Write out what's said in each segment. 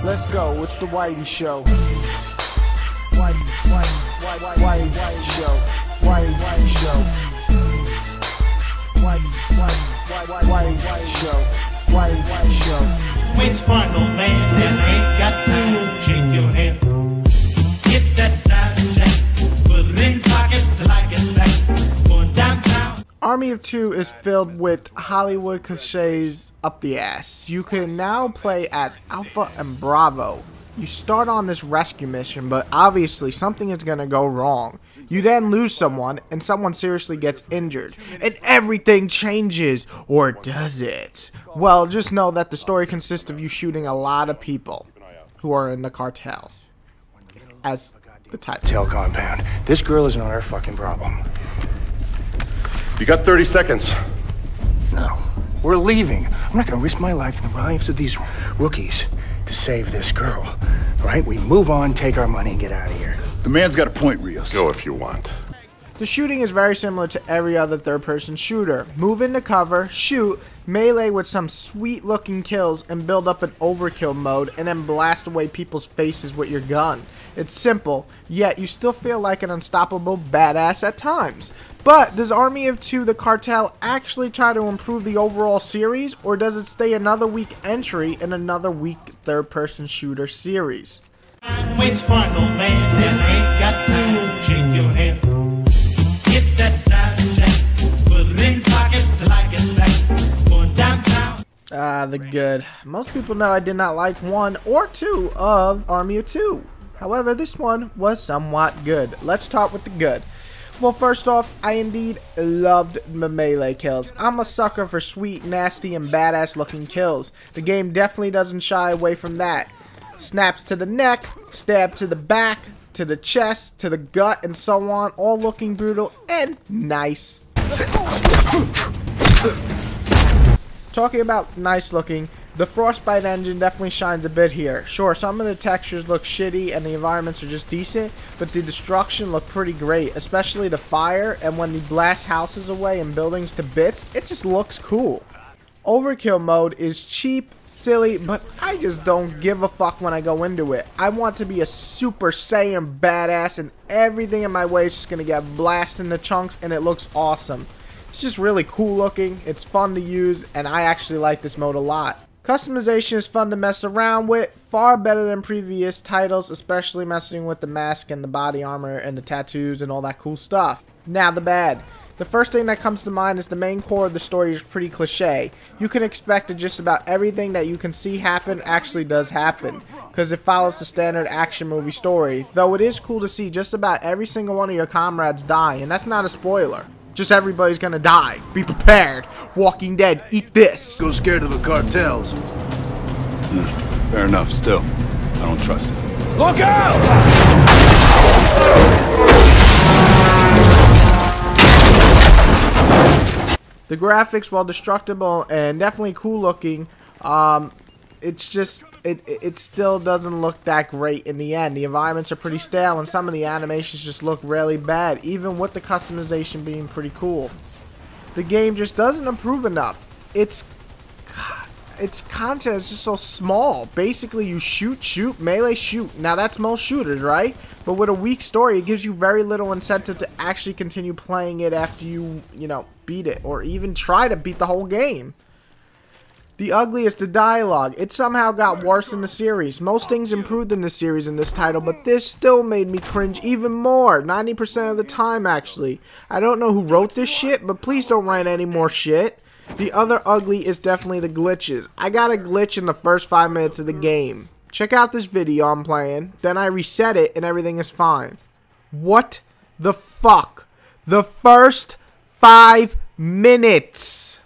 Let's go, it's the Whitey Show. Whitey Show. Whitey Show. Whitey Show. Whitey Show. Which part, old man, that ain't got to shake your head. Get that side check, put it in pockets till I get back. Going downtown. Army of Two is filled with Hollywood cliches up the ass. You can now play as Alpha and Bravo. You start on this rescue mission, but obviously something is going to go wrong. You then lose someone, and someone seriously gets injured. And everything changes, or does it? Well, just know that the story consists of you shooting a lot of people who are in the cartel. As the title. Cartel compound. This girl is not our fucking problem. You got 30 seconds. No, we're leaving. I'm not gonna risk my life and the lives of these rookies to save this girl. All right, we move on, take our money, and get out of here. The man's got a point, Rios. Go if you want. The shooting is very similar to every other third-person shooter. Move into cover, shoot, melee with some sweet-looking kills, and build up an overkill mode, and then blast away people's faces with your gun. It's simple, yet you still feel like an unstoppable badass at times. But does Army of Two, the Cartel, actually try to improve the overall series, or does it stay another weak entry in another weak third-person shooter series? Which part, old man, that ain't got to shake your head. Get that side check, put it in pockets till I get back. Going downtown. The good. Most people know I did not like 1 or 2 of Army of Two. However, this one was somewhat good. Let's start with the good. Well, first off, I indeed loved the melee kills. I'm a sucker for sweet, nasty, and badass looking kills. The game definitely doesn't shy away from that. Snaps to the neck, stab to the back, to the chest, to the gut, and so on, all looking brutal and nice. Talking about nice looking, the Frostbite engine definitely shines a bit here. Sure, some of the textures look shitty and the environments are just decent, but the destruction looked pretty great, especially the fire, and when you blast houses away and buildings to bits, it just looks cool. Overkill mode is cheap, silly, but I just don't give a fuck when I go into it. I want to be a Super Saiyan badass, and everything in my way is just going to get blasted into chunks, and it looks awesome. It's just really cool looking, it's fun to use, and I actually like this mode a lot. Customization is fun to mess around with, far better than previous titles, especially messing with the mask and the body armor and the tattoos and all that cool stuff. Now the bad. The first thing that comes to mind is the main core of the story is pretty cliche. You can expect that just about everything that you can see happen actually does happen, because it follows the standard action movie story, though it is cool to see just about every single one of your comrades die, and that's not a spoiler. Just everybody's gonna die. Be prepared. Walking Dead, eat this. Go scared of the cartels. Fair enough, still. I don't trust it. Look out! The graphics, while destructible and definitely cool looking, it's just, it still doesn't look that great in the end. The environments are pretty stale and some of the animations just look really bad, even with the customization being pretty cool. The game just doesn't improve enough. Its content is just so small. Basically, you shoot, melee, shoot. Now that's most shooters, right? But with a weak story, it gives you very little incentive to actually continue playing it after you know, beat it, or even try to beat the whole game. The ugly is the dialogue. It somehow got worse in the series. Most things improved in the series in this title, but this still made me cringe even more. 90% of the time, actually. I don't know who wrote this shit, but please don't write any more shit. The other ugly is definitely the glitches. I got a glitch in the first 5 minutes of the game. Check out this video I'm playing. Then I reset it and everything is fine. What the fuck? The first 5 minutes.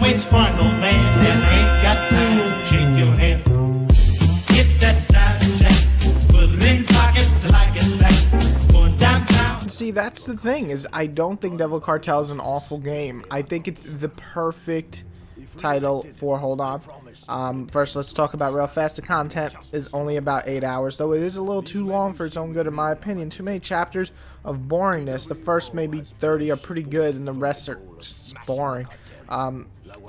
Which part, old man, that ain't got to shake your head. Get that side check, put it in pockets till I get back. Going downtown. see, that's the thing, is I don't think Devil Cartel is an awful game. I think it's the perfect title for, hold on. First, let's talk about real fast. The content is only about 8 hours, though it is a little too long for its own good, in my opinion. Too many chapters of boringness. The first maybe 30 are pretty good, and the rest are just boring.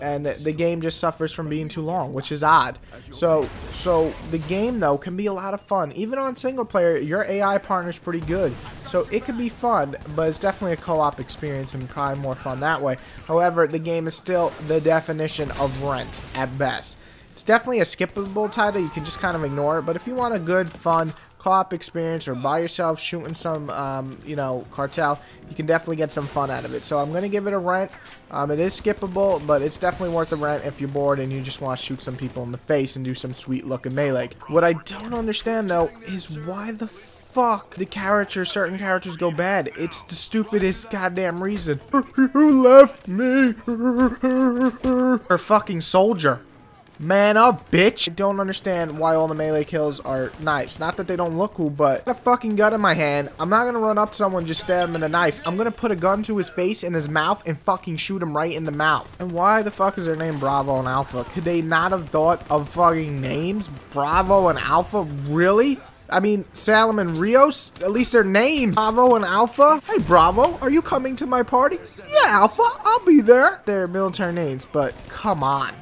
And the game just suffers from being too long, which is odd. So the game, though, can be a lot of fun. Even on single player, your AI partner's pretty good. So it could be fun, but it's definitely a co-op experience and probably more fun that way. However, the game is still the definition of rent at best. It's definitely a skippable title. You can just kind of ignore it. But if you want a good, fun co-op experience, or by yourself shooting some, you know, Cartel, you can definitely get some fun out of it. So I'm going to give it a rent. It is skippable, but it's definitely worth a rent if you're bored and you just want to shoot some people in the face and do some sweet looking melee. What I don't understand, though, is why the fuck the certain characters go bad. It's the stupidest goddamn reason. Who left me? Her fucking soldier. Man up, bitch. I don't understand why all the melee kills are knives. Not that they don't look cool, but I got a fucking gun in my hand. I'm not gonna run up to someone and just stab him with a knife. I'm gonna put a gun to his face and his mouth and fucking shoot him right in the mouth. And why the fuck is their name Bravo and Alpha? Could they not have thought of fucking names? Bravo and Alpha? Really? I mean, Salem and Rios, at least their names. Bravo and Alpha? Hey, Bravo, are you coming to my party? Yeah, Alpha, I'll be there. They're military names, but come on.